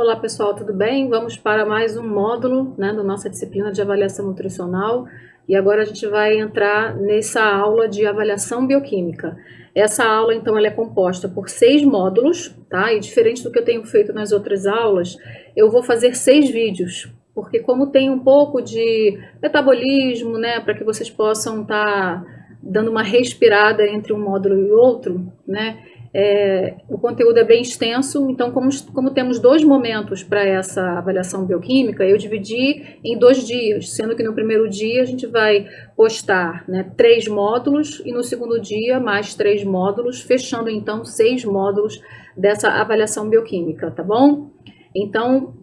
Olá pessoal, tudo bem? Vamos para mais um módulo, né, da nossa disciplina de avaliação nutricional e agora a gente vai entrar nessa aula de avaliação bioquímica. Essa aula então ela é composta por 6 módulos, tá? E diferente do que eu tenho feito nas outras aulas, eu vou fazer 6 vídeos, porque como tem um pouco de metabolismo, né, para que vocês possam estar dando uma respirada entre um módulo e outro, né? O conteúdo é bem extenso, então como temos 2 momentos para essa avaliação bioquímica, eu dividi em 2 dias, sendo que no primeiro dia a gente vai postar, né, 3 módulos e no segundo dia mais 3 módulos, fechando então 6 módulos dessa avaliação bioquímica, tá bom? Então,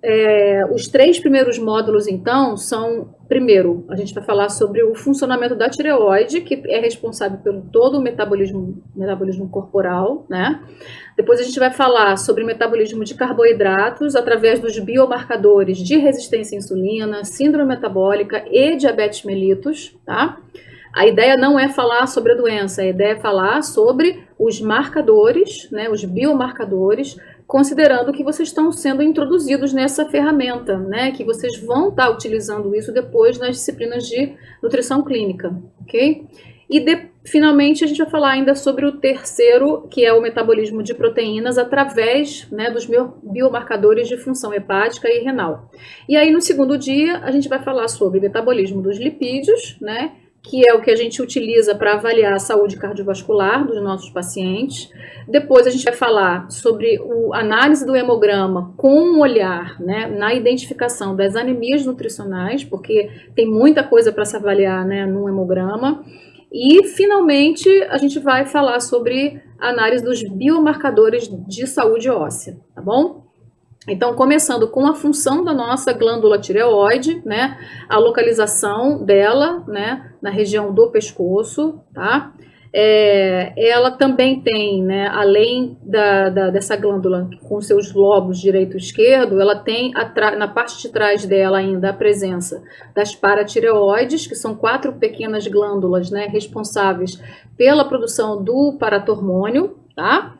os 3 primeiros módulos, então, são, primeiro, a gente vai falar sobre o funcionamento da tireoide, que é responsável pelo todo o metabolismo corporal, né? Depois a gente vai falar sobre o metabolismo de carboidratos através dos biomarcadores de resistência à insulina, síndrome metabólica e diabetes mellitus, tá? A ideia não é falar sobre a doença, a ideia é falar sobre os marcadores, né, os biomarcadores, considerando que vocês estão sendo introduzidos nessa ferramenta, né, que vocês vão estar utilizando isso depois nas disciplinas de nutrição clínica, ok? E finalmente a gente vai falar ainda sobre o terceiro, que é o metabolismo de proteínas através, né, dos biomarcadores de função hepática e renal. E aí no segundo dia a gente vai falar sobre o metabolismo dos lipídios, né, que é o que a gente utiliza para avaliar a saúde cardiovascular dos nossos pacientes. Depois a gente vai falar sobre a análise do hemograma com um olhar, né, na identificação das anemias nutricionais, porque tem muita coisa para se avaliar, né, no hemograma. E, finalmente, a gente vai falar sobre a análise dos biomarcadores de saúde óssea, tá bom? Então, começando com a função da nossa glândula tireoide, né, a localização dela, né, na região do pescoço, tá? Ela também tem, né, além dessa glândula com seus lobos direito e esquerdo, ela tem na parte de trás dela ainda a presença das paratireoides, que são 4 pequenas glândulas, né, responsáveis pela produção do paratormônio, tá?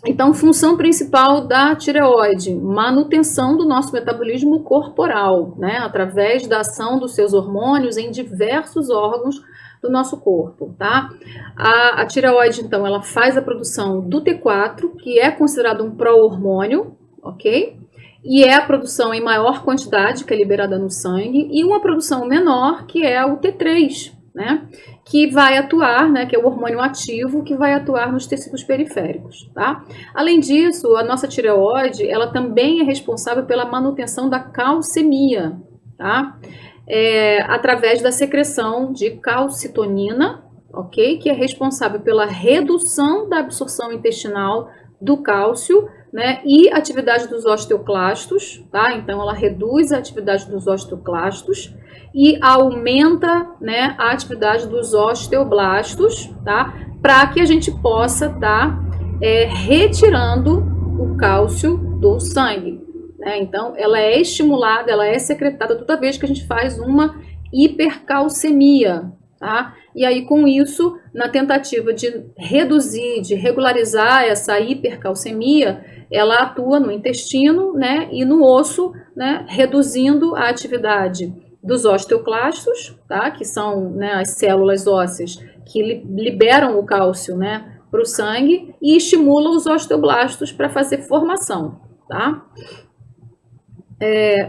Então, função principal da tireoide, manutenção do nosso metabolismo corporal, né, através da ação dos seus hormônios em diversos órgãos do nosso corpo, tá? A tireoide, então, ela faz a produção do T4, que é considerado um pró-hormônio, ok? E é a produção em maior quantidade, que é liberada no sangue, e uma produção menor, que é o T3, né? Que vai atuar, né, que é o hormônio ativo, que vai atuar nos tecidos periféricos, tá? Além disso, a nossa tireoide, ela também é responsável pela manutenção da calcemia, tá? Através da secreção de calcitonina, ok? Que é responsável pela redução da absorção intestinal do cálcio, né? E atividade dos osteoclastos, tá? Então, ela reduz a atividade dos osteoclastos e aumenta, né, a atividade dos osteoblastos, tá? Para que a gente possa estar retirando o cálcio do sangue, né? Então, ela é estimulada, ela é secretada toda vez que a gente faz uma hipercalcemia, tá? E aí, com isso, na tentativa de reduzir, de regularizar essa hipercalcemia, ela atua no intestino, né, e no osso, né, reduzindo a atividade dos osteoclastos, tá, que são, né, as células ósseas que liberam o cálcio, né, para o sangue e estimulam os osteoblastos para fazer formação, tá?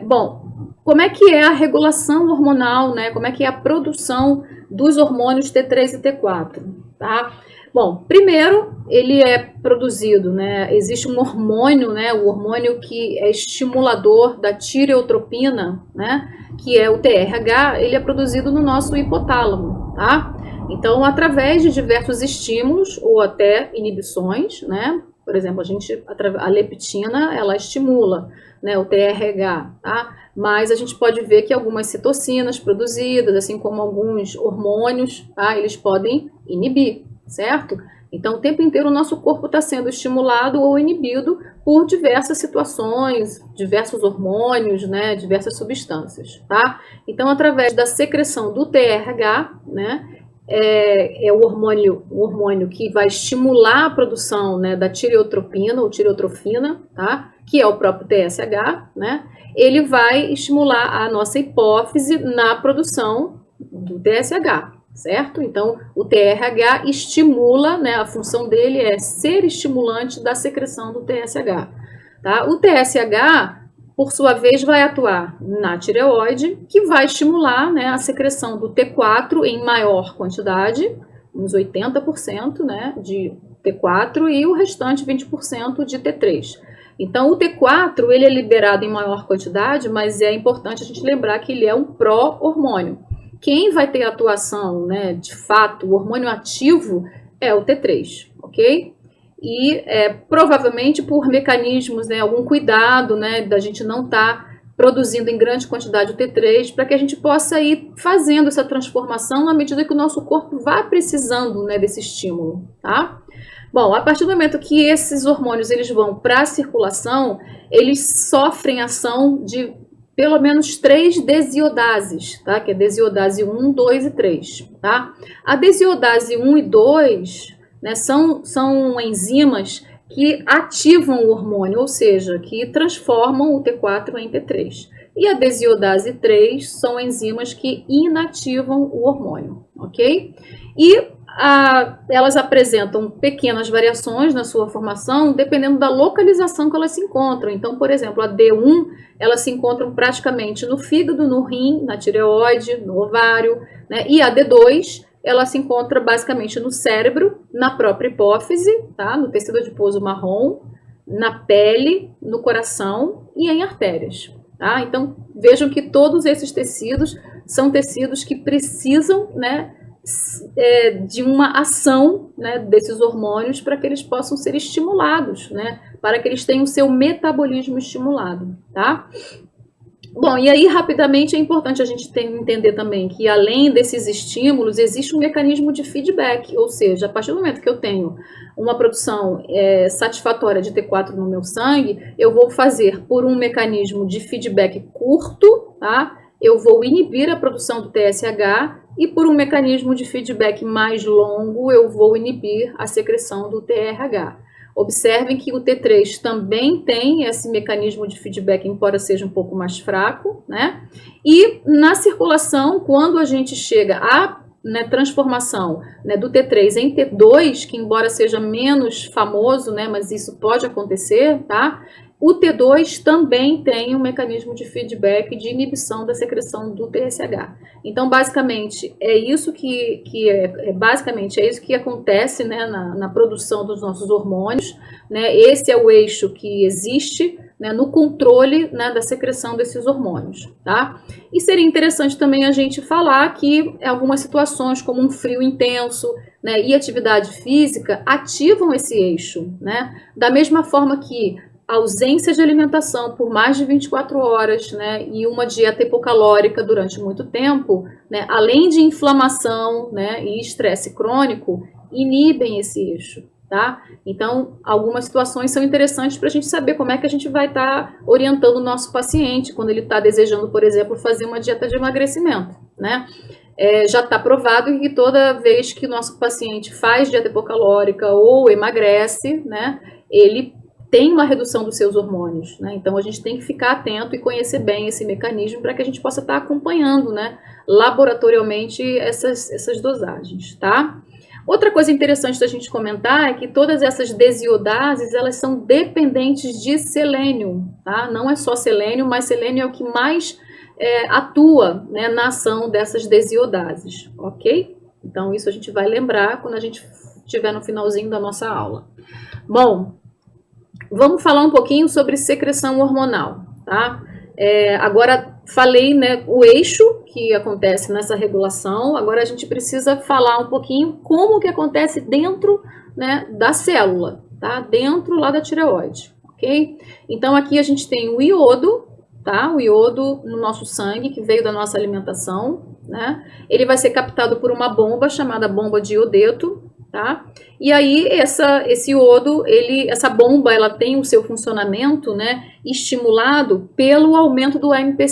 Bom, como é que é a regulação hormonal, né? Como é que é a produção dos hormônios T3 e T4, tá? Bom, primeiro, ele é produzido, né? Existe um hormônio, né? O hormônio que é estimulador da tireotropina, né? Que é o TRH, ele é produzido no nosso hipotálamo, tá? Então, através de diversos estímulos ou até inibições, né? Por exemplo, a leptina, ela estimula, né, o TRH, tá? Mas a gente pode ver que algumas citocinas produzidas, assim como alguns hormônios, tá? Eles podem inibir, certo? Então, o tempo inteiro o nosso corpo está sendo estimulado ou inibido por diversas situações, diversos hormônios, né, diversas substâncias, tá? Então, através da secreção do TRH, né, o hormônio que vai estimular a produção, né, da tireotropina ou tireotrofina, tá? que é o próprio TSH, né? Ele vai estimular a nossa hipófise na produção do TSH, certo? Então, o TRH estimula, né? A função dele é ser estimulante da secreção do TSH, tá? O TSH, por sua vez, vai atuar na tireoide, que vai estimular, né, a secreção do T4 em maior quantidade, uns 80%, né, de T4 e o restante 20% de T3. Então, o T4 ele é liberado em maior quantidade, mas é importante a gente lembrar que ele é um pró-hormônio. Quem vai ter atuação, né, de fato, o hormônio ativo é o T3, ok? E provavelmente por mecanismos, né, algum cuidado, né, da gente não estar produzindo em grande quantidade o T3, para que a gente possa ir fazendo essa transformação na medida que o nosso corpo vá precisando, né, desse estímulo, tá? Bom, a partir do momento que esses hormônios eles vão para a circulação, eles sofrem ação de pelo menos 3 desiodases, tá? Que é desiodase 1, 2 e 3, tá? A desiodase 1 e 2, né, são enzimas que ativam o hormônio, ou seja, que transformam o T4 em T3. E a desiodase 3 são enzimas que inativam o hormônio, ok? E elas apresentam pequenas variações na sua formação, dependendo da localização que elas se encontram. Então, por exemplo, a D1, elas se encontram praticamente no fígado, no rim, na tireoide, no ovário, né? E a D2, ela se encontra basicamente no cérebro, na própria hipófise, tá? No tecido adiposo marrom, na pele, no coração e em artérias, tá? Então, vejam que todos esses tecidos são tecidos que precisam, né, de uma ação, né, desses hormônios para que eles possam ser estimulados, né, para que eles tenham o seu metabolismo estimulado, tá? Bom, e aí rapidamente é importante a gente entender também que além desses estímulos existe um mecanismo de feedback, ou seja, a partir do momento que eu tenho uma produção satisfatória de T4 no meu sangue, eu vou fazer por um mecanismo de feedback curto, tá? Eu vou inibir a produção do TSH e por um mecanismo de feedback mais longo eu vou inibir a secreção do TRH. Observem que o T3 também tem esse mecanismo de feedback, embora seja um pouco mais fraco, né? E na circulação, quando a gente chega à, né, transformação, né, do T3 em T2, que embora seja menos famoso, né, mas isso pode acontecer, tá? O T2 também tem um mecanismo de feedback de inibição da secreção do TSH. Então, basicamente, é isso basicamente é isso que acontece, né, na produção dos nossos hormônios, né? Esse é o eixo que existe, né, no controle, né, da secreção desses hormônios, tá? E seria interessante também a gente falar que algumas situações, como um frio intenso, né, e atividade física, ativam esse eixo, né? Da mesma forma que a ausência de alimentação por mais de 24 horas, né, e uma dieta hipocalórica durante muito tempo, né, além de inflamação, né, e estresse crônico, inibem esse eixo, tá? Então, algumas situações são interessantes para a gente saber como é que a gente vai estar orientando o nosso paciente quando ele está desejando, por exemplo, fazer uma dieta de emagrecimento, né? Já está provado que toda vez que o nosso paciente faz dieta hipocalórica ou emagrece, né, ele tem uma redução dos seus hormônios, né? Então a gente tem que ficar atento e conhecer bem esse mecanismo para que a gente possa estar acompanhando, né, laboratorialmente essas dosagens, tá? Outra coisa interessante da gente comentar é que todas essas desiodases, elas são dependentes de selênio, tá? Não é só selênio, mas selênio é o que mais atua, né, na ação dessas desiodases, ok? Então isso a gente vai lembrar quando a gente estiver no finalzinho da nossa aula. Bom, vamos falar um pouquinho sobre secreção hormonal, tá? Agora falei, né, o eixo que acontece nessa regulação, agora a gente precisa falar um pouquinho como que acontece dentro, né, da célula, tá? Dentro lá da tireoide, ok? Então aqui a gente tem o iodo, tá? O iodo no nosso sangue, que veio da nossa alimentação, né? Ele vai ser captado por uma bomba chamada bomba de iodeto, tá? E aí esse iodo, essa bomba, ela tem o seu funcionamento, né, estimulado pelo aumento do AMP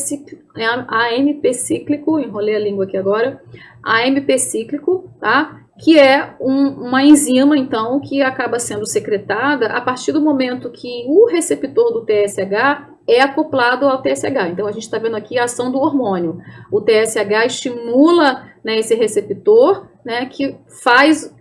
cíclico, enrolei a língua aqui agora, AMP cíclico, tá? que é uma enzima, então, que acaba sendo secretada a partir do momento que o receptor do TSH é acoplado ao TSH. Então, a gente está vendo aqui a ação do hormônio. O TSH estimula, né, esse receptor, né, que faz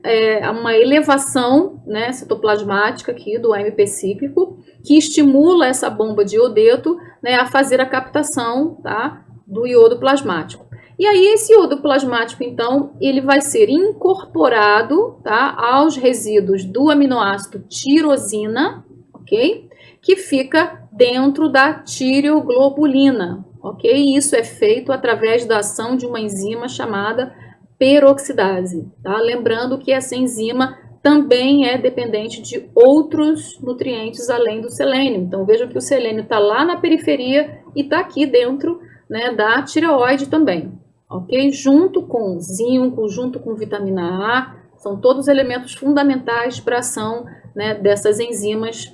uma elevação, né, citoplasmática aqui do AMP cíclico, que estimula essa bomba de iodeto, né, a fazer a captação, tá, do iodo plasmático. E aí esse iodo plasmático, então, ele vai ser incorporado, tá, aos resíduos do aminoácido tirosina, ok? Que fica dentro da tireoglobulina, ok? E isso é feito através da ação de uma enzima chamada peroxidase, tá? Lembrando que essa enzima também é dependente de outros nutrientes além do selênio. Então vejam que o selênio está lá na periferia e está aqui dentro, né, da tireoide também, ok? Junto com zinco, junto com vitamina A, são todos elementos fundamentais para a ação, né, dessas enzimas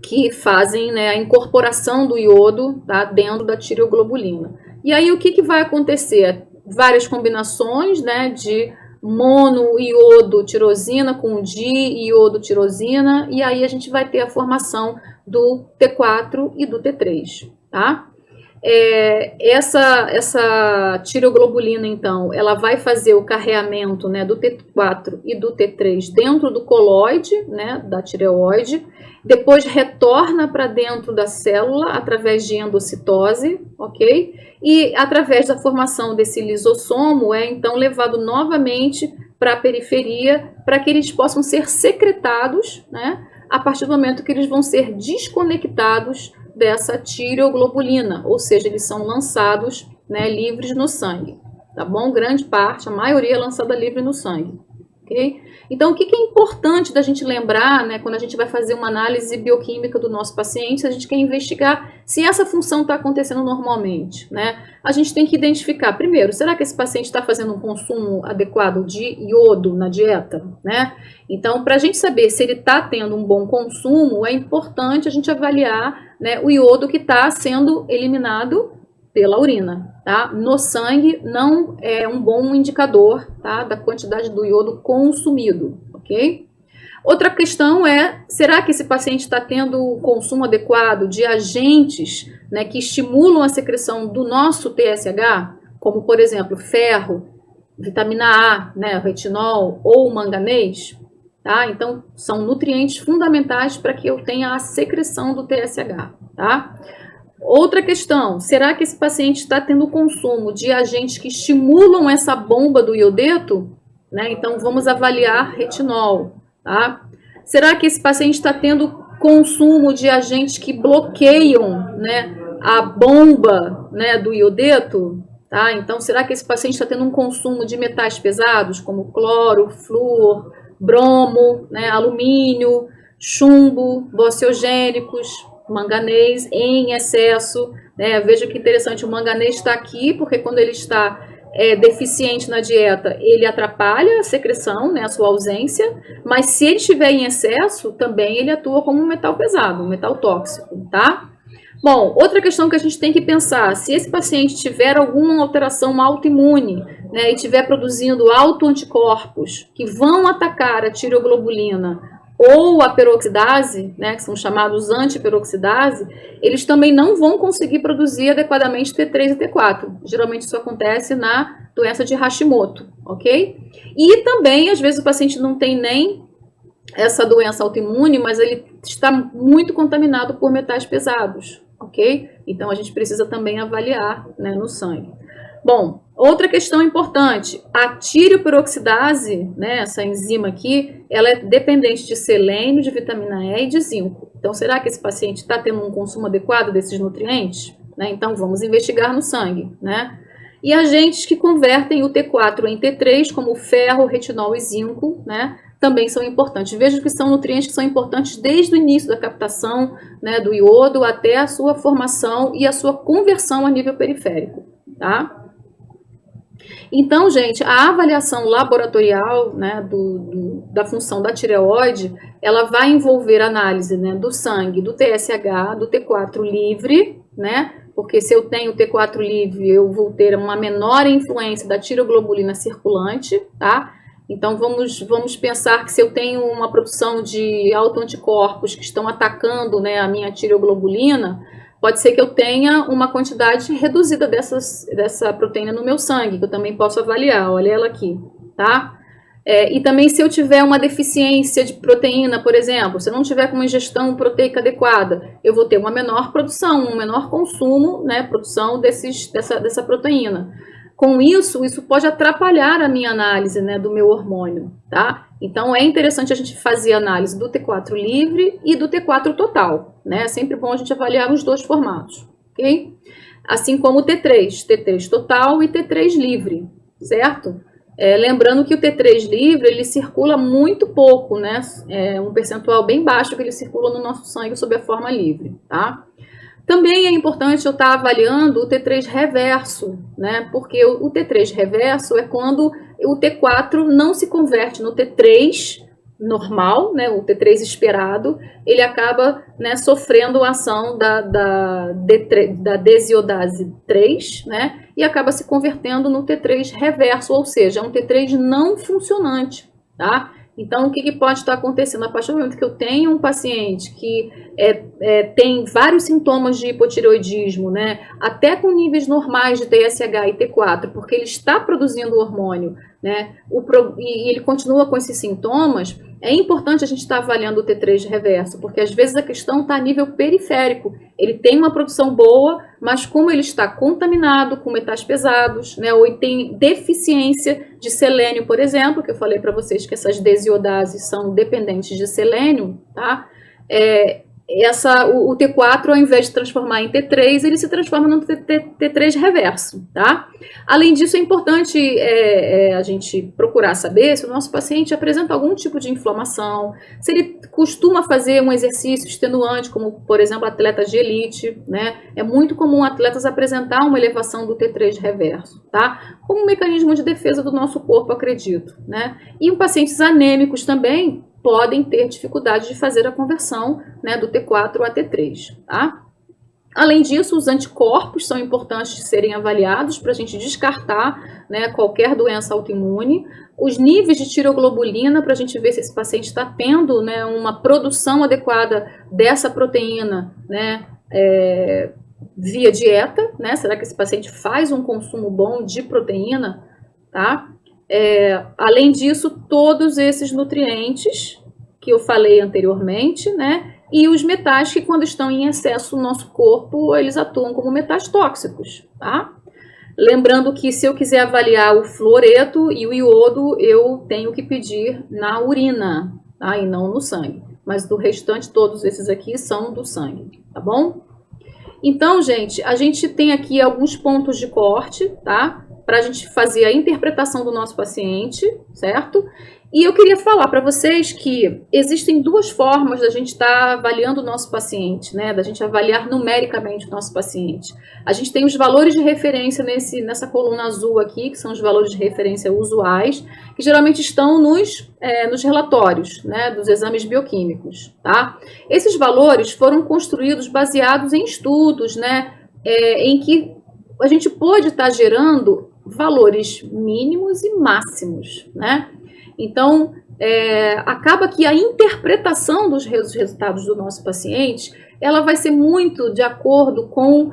que fazem, né, a incorporação do iodo, tá, dentro da tireoglobulina. E aí o que vai acontecer? Várias combinações, né, de monoiodotirosina com diiodotirosina, e aí a gente vai ter a formação do T4 e do T3, tá? Essa tireoglobulina, então, ela vai fazer o carreamento, né, do T4 e do T3 dentro do coloide, né, da tireoide, depois retorna para dentro da célula através de endocitose, ok? E através da formação desse lisossomo é então levado novamente para a periferia para que eles possam ser secretados, né, a partir do momento que eles vão ser desconectados dessa tireoglobulina, ou seja, eles são lançados, né, livres no sangue, tá bom? Grande parte, a maioria é lançada livre no sangue, ok? Então, o que é importante da gente lembrar, né, quando a gente vai fazer uma análise bioquímica do nosso paciente, a gente quer investigar se essa função está acontecendo normalmente, né? A gente tem que identificar, primeiro, será que esse paciente está fazendo um consumo adequado de iodo na dieta, né? Então, para a gente saber se ele está tendo um bom consumo, é importante a gente avaliar, né, o iodo que está sendo eliminado pela urina, tá? No sangue não é um bom indicador, tá, da quantidade do iodo consumido, ok? Outra questão é, será que esse paciente está tendo o consumo adequado de agentes, né, que estimulam a secreção do nosso TSH, como, por exemplo, ferro, vitamina A, né, retinol ou manganês? Tá? Então, são nutrientes fundamentais para que eu tenha a secreção do TSH, tá? Outra questão, será que esse paciente está tendo consumo de agentes que estimulam essa bomba do iodeto? Né? Então, vamos avaliar retinol, tá? Será que esse paciente está tendo consumo de agentes que bloqueiam, né, a bomba, né, do iodeto? Tá? Então, será que esse paciente está tendo um consumo de metais pesados, como cloro, flúor, bromo, né, alumínio, chumbo, bociogênicos, manganês em excesso, né? Veja que interessante, o manganês está aqui porque quando ele está deficiente na dieta, ele atrapalha a secreção, né, a sua ausência, mas se ele estiver em excesso, também ele atua como um metal pesado, um metal tóxico, tá? Bom, outra questão que a gente tem que pensar, se esse paciente tiver alguma alteração autoimune, né, e estiver produzindo autoanticorpos que vão atacar a tireoglobulina ou a peroxidase, né, que são chamados antiperoxidase, eles também não vão conseguir produzir adequadamente T3 e T4. Geralmente isso acontece na doença de Hashimoto, ok? E também, às vezes, o paciente não tem nem essa doença autoimune, mas ele está muito contaminado por metais pesados, ok? Então, a gente precisa também avaliar, né, no sangue. Bom, outra questão importante, a tireoperoxidase, né, essa enzima aqui, ela é dependente de selênio, de vitamina E e de zinco. Então, será que esse paciente está tendo um consumo adequado desses nutrientes? Né? Então, vamos investigar no sangue, né? E agentes que convertem o T4 em T3, como ferro, retinol e zinco, né, também são importantes. Veja que são nutrientes que são importantes desde o início da captação, né, do iodo até a sua formação e a sua conversão a nível periférico, tá? Então, gente, a avaliação laboratorial, né, da função da tireoide, ela vai envolver análise, né, do sangue, do TSH, do T4 livre, né, porque se eu tenho T4 livre, eu vou ter uma menor influência da tireoglobulina circulante, tá? Então vamos pensar que se eu tenho uma produção de autoanticorpos que estão atacando, né, a minha tireoglobulina, pode ser que eu tenha uma quantidade reduzida dessa proteína no meu sangue, que eu também posso avaliar. Olha ela aqui, tá? E também se eu tiver uma deficiência de proteína, por exemplo, se eu não tiver com uma ingestão proteica adequada, eu vou ter uma menor produção, um menor consumo, né, produção dessa proteína. Com isso pode atrapalhar a minha análise, né, do meu hormônio, tá? Então é interessante a gente fazer análise do T4 livre e do T4 total, né? É sempre bom a gente avaliar os dois formatos, ok? Assim como o T3 total e T3 livre, certo? Lembrando que o T3 livre, ele circula muito pouco, né? É um percentual bem baixo que ele circula no nosso sangue sob a forma livre, tá? Também é importante eu estar avaliando o T3 reverso, né? Porque o T3 reverso é quando o T4 não se converte no T3 normal, né? O T3 esperado, ele acaba, né, sofrendo a ação da desiodase 3, né? E acaba se convertendo no T3 reverso, ou seja, um T3 não funcionante, tá? Então, o que pode estar acontecendo? A partir do momento que eu tenho um paciente que tem vários sintomas de hipotireoidismo, né, até com níveis normais de TSH e T4, porque ele está produzindo hormônio, né, e ele continua com esses sintomas, é importante a gente estar avaliando o T3 reverso, porque às vezes a questão está a nível periférico. Ele tem uma produção boa, mas como ele está contaminado com metais pesados, né, ou ele tem deficiência de selênio, por exemplo, que eu falei para vocês que essas desiodases são dependentes de selênio, tá? O T4, ao invés de transformar em T3, ele se transforma no T3 reverso, tá? Além disso, é importante a gente procurar saber se o nosso paciente apresenta algum tipo de inflamação, se ele costuma fazer um exercício extenuante, como, por exemplo, atletas de elite, né? É muito comum atletas apresentar uma elevação do T3 reverso, tá? Como um mecanismo de defesa do nosso corpo, acredito, né? E em pacientes anêmicos também, podem ter dificuldade de fazer a conversão, né, do T4 a T3, tá? Além disso, os anticorpos são importantes de serem avaliados para a gente descartar, né, qualquer doença autoimune. Os níveis de tireoglobulina, para a gente ver se esse paciente está tendo, né, uma produção adequada dessa proteína, né, via dieta, né? Será que esse paciente faz um consumo bom de proteína, tá? Além disso, todos esses nutrientes que eu falei anteriormente, né, e os metais que, quando estão em excesso no nosso corpo, eles atuam como metais tóxicos, tá? Lembrando que se eu quiser avaliar o fluoreto e o iodo, eu tenho que pedir na urina, tá? E não no sangue. Mas do restante, todos esses aqui são do sangue, tá bom? Então, gente, a gente tem aqui alguns pontos de corte, tá? Para a gente fazer a interpretação do nosso paciente, certo? E eu queria falar para vocês que existem duas formas da gente estar avaliando o nosso paciente, né? Da gente avaliar numericamente o nosso paciente. A gente tem os valores de referência nessa coluna azul aqui, que são os valores de referência usuais, que geralmente estão nos relatórios, né, dos exames bioquímicos, tá? Esses valores foram construídos baseados em estudos, né, em que a gente pode estar gerando valores mínimos e máximos, né? Então, acaba que a interpretação dos resultados do nosso paciente, ela vai ser muito de acordo com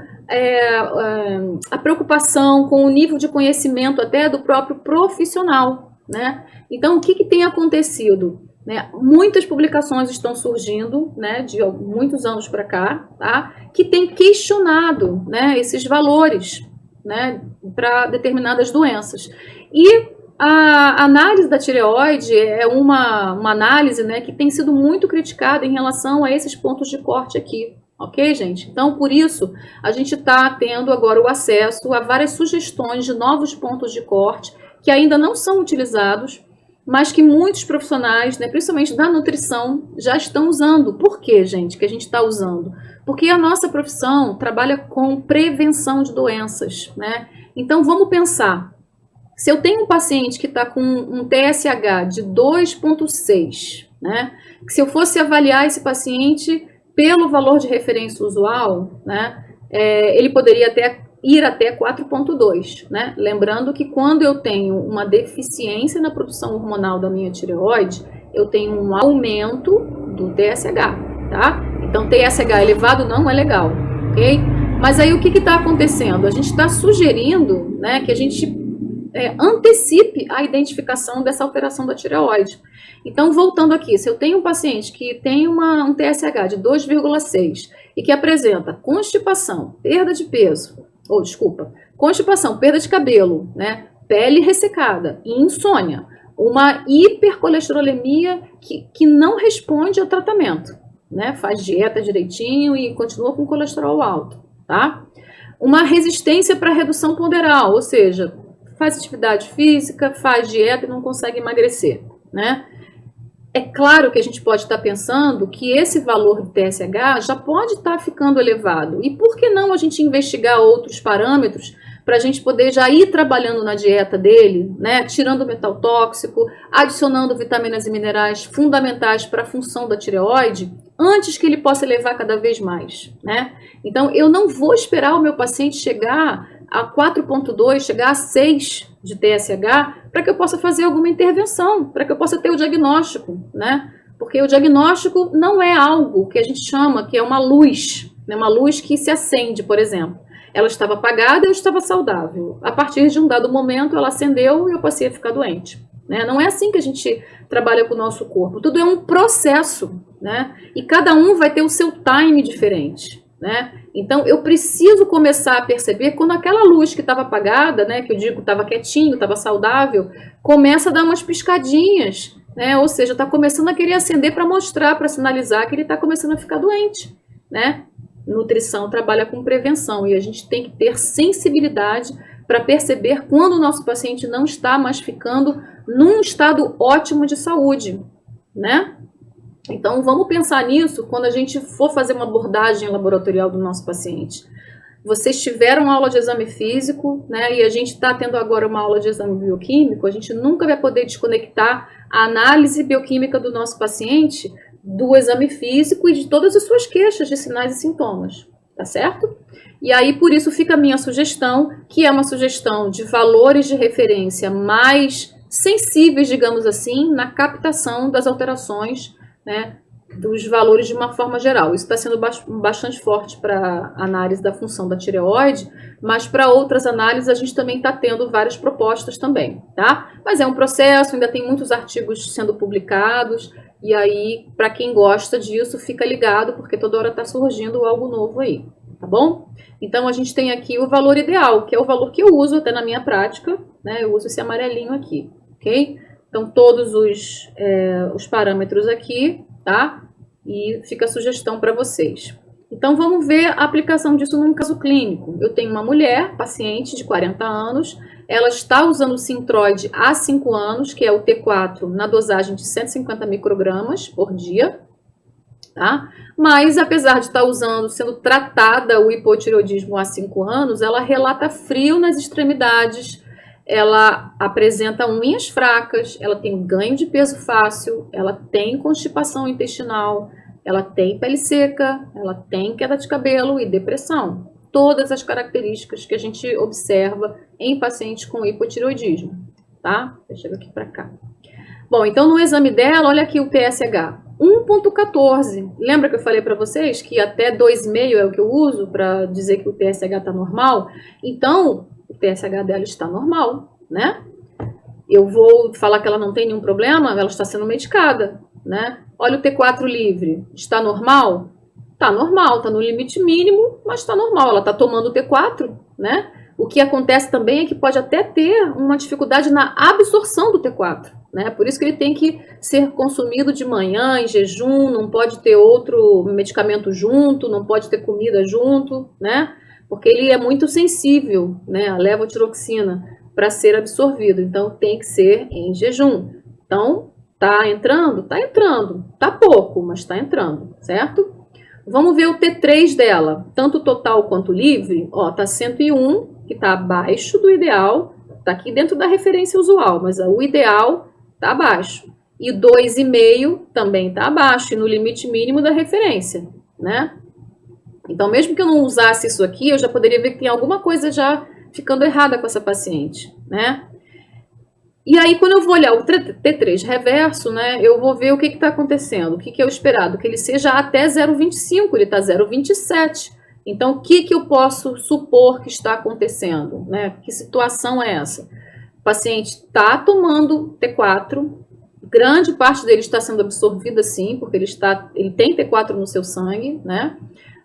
a preocupação, com o nível de conhecimento até do próprio profissional, né? Então, o que tem acontecido? Né? Muitas publicações estão surgindo, né, de muitos anos para cá, tá? Que tem questionado, né, esses valores, né, para determinadas doenças. E a análise da tireoide é uma análise, né, que tem sido muito criticada em relação a esses pontos de corte aqui, ok, gente? Então, por isso, a gente está tendo agora o acesso a várias sugestões de novos pontos de corte que ainda não são utilizados, mas que muitos profissionais, né, principalmente da nutrição, já estão usando. Por que, gente, que a gente está usando? Porque a nossa profissão trabalha com prevenção de doenças, né? Então, vamos pensar. Se eu tenho um paciente que está com um TSH de 2,6, né? Se eu fosse avaliar esse paciente pelo valor de referência usual, né? Ele poderia até ir até 4,2, né? Lembrando que quando eu tenho uma deficiência na produção hormonal da minha tireoide, eu tenho um aumento do TSH, tá? Então, TSH elevado não é legal, ok? Mas aí o que está acontecendo? A gente está sugerindo, né, que a gente antecipe a identificação dessa alteração da tireoide. Então, voltando aqui, se eu tenho um paciente que tem um TSH de 2,6 e que apresenta constipação, perda de peso, constipação, perda de cabelo, né, pele ressecada e insônia, uma hipercolesterolemia que não responde ao tratamento, né, faz dieta direitinho e continua com colesterol alto, tá? Uma resistência para redução ponderal, ou seja, faz atividade física, faz dieta e não consegue emagrecer, né? É claro que a gente pode estar pensando que esse valor do TSH já pode estar ficando elevado. E por que não a gente investigar outros parâmetros para a gente poder já ir trabalhando na dieta dele, né? Tirando o metal tóxico, adicionando vitaminas e minerais fundamentais para a função da tireoide, antes que ele possa elevar cada vez mais, né? Então, eu não vou esperar o meu paciente chegar a 4,2, chegar a 6 de TSH, para que eu possa fazer alguma intervenção, para que eu possa ter o diagnóstico, né? Porque o diagnóstico não é algo que a gente chama, que é uma luz, né? Uma luz que se acende, por exemplo. Ela estava apagada, eu estava saudável. A partir de um dado momento, ela acendeu e eu passei a ficar doente, né? Não é assim que a gente trabalha com o nosso corpo. Tudo é um processo, né? E cada um vai ter o seu time diferente, né? Então, eu preciso começar a perceber quando aquela luz que estava apagada, né, que eu digo estava quietinho, estava saudável, começa a dar umas piscadinhas, né? Ou seja, está começando a querer acender para mostrar, para sinalizar que ele está começando a ficar doente, né? Nutrição trabalha com prevenção e a gente tem que ter sensibilidade para perceber quando o nosso paciente não está mais ficando num estado ótimo de saúde, né? Então, vamos pensar nisso quando a gente for fazer uma abordagem laboratorial do nosso paciente. Vocês tiveram aula de exame físico, né? E a gente está tendo agora uma aula de exame bioquímico. A gente nunca vai poder desconectar a análise bioquímica do nosso paciente do exame físico e de todas as suas queixas de sinais e sintomas, tá certo? E aí, por isso, fica a minha sugestão, que é uma sugestão de valores de referência mais sensíveis, digamos assim, na captação das alterações, né, dos valores de uma forma geral. Isso está sendo bastante forte para a análise da função da tireoide, mas para outras análises a gente também está tendo várias propostas também, tá? Mas é um processo, ainda tem muitos artigos sendo publicados, e aí, para quem gosta disso, fica ligado, porque toda hora está surgindo algo novo aí, tá bom? Então, a gente tem aqui o valor ideal, que é o valor que eu uso até na minha prática, né? Eu uso esse amarelinho aqui, ok? Então, todos os parâmetros aqui, tá? E fica a sugestão para vocês. Então, vamos ver a aplicação disso num caso clínico. Eu tenho uma mulher, paciente de 40 anos, ela está usando o Synthroid há 5 anos, que é o T4, na dosagem de 150 microgramas por dia, tá? Mas, apesar de estar usando, sendo tratada o hipotireoidismo há 5 anos, ela relata frio nas extremidades, ela apresenta unhas fracas, ela tem ganho de peso fácil, ela tem constipação intestinal, ela tem pele seca, ela tem queda de cabelo e depressão. Todas as características que a gente observa em pacientes com hipotireoidismo, tá? Deixa eu ver aqui para cá. Bom, então no exame dela, olha aqui o TSH, 1,14. Lembra que eu falei para vocês que até 2,5 é o que eu uso para dizer que o TSH está normal? Então, o TSH dela está normal, né? Eu vou falar que ela não tem nenhum problema, ela está sendo medicada, né? Olha o T4 livre, está normal? Está normal, está no limite mínimo, mas está normal, ela está tomando o T4, né? O que acontece também é que pode até ter uma dificuldade na absorção do T4, né? Por isso que ele tem que ser consumido de manhã, em jejum, não pode ter outro medicamento junto, não pode ter comida junto, né? Porque ele é muito sensível, né, a levotiroxina para ser absorvido, então tem que ser em jejum. Então, tá entrando? Tá entrando. Tá pouco, mas tá entrando, certo? Vamos ver o T3 dela, tanto total quanto livre, ó, tá 101, que tá abaixo do ideal, tá aqui dentro da referência usual, mas o ideal tá abaixo. E 2,5 também tá abaixo, e no limite mínimo da referência, né? Então, mesmo que eu não usasse isso aqui, eu já poderia ver que tem alguma coisa já ficando errada com essa paciente, né? E aí, quando eu vou olhar o T3 reverso, né, eu vou ver o que está acontecendo, o que é o esperado, que ele seja até 0,25, ele está 0,27. Então, o que eu posso supor que está acontecendo, né? Que situação é essa? O paciente está tomando T4, grande parte dele está sendo absorvida sim, porque ele tem T4 no seu sangue, né?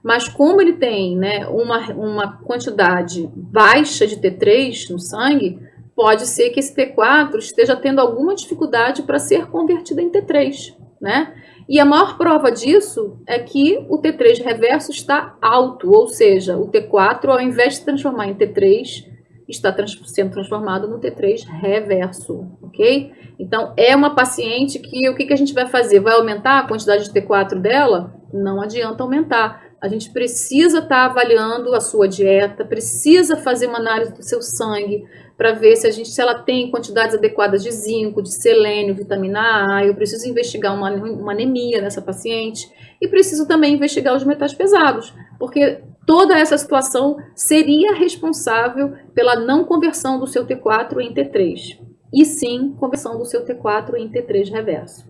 Mas como ele tem, né, uma quantidade baixa de T3 no sangue, pode ser que esse T4 esteja tendo alguma dificuldade para ser convertido em T3, né? E a maior prova disso é que o T3 reverso está alto, ou seja, o T4, ao invés de se transformar em T3, está sendo transformado no T3 reverso, ok? Então, é uma paciente que o que a gente vai fazer? Vai aumentar a quantidade de T4 dela? Não adianta aumentar. A gente precisa estar avaliando a sua dieta, precisa fazer uma análise do seu sangue para ver se ela tem quantidades adequadas de zinco, de selênio, vitamina A. Eu preciso investigar uma anemia nessa paciente e preciso também investigar os metais pesados, porque toda essa situação seria responsável pela não conversão do seu T4 em T3, e sim conversão do seu T4 em T3 reverso.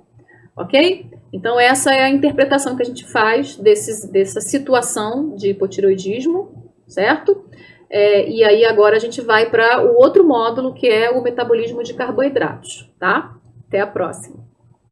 Ok? Então, essa é a interpretação que a gente faz dessa situação de hipotireoidismo, certo? E aí, agora a gente vai para o outro módulo, que é o metabolismo de carboidratos, tá? Até a próxima.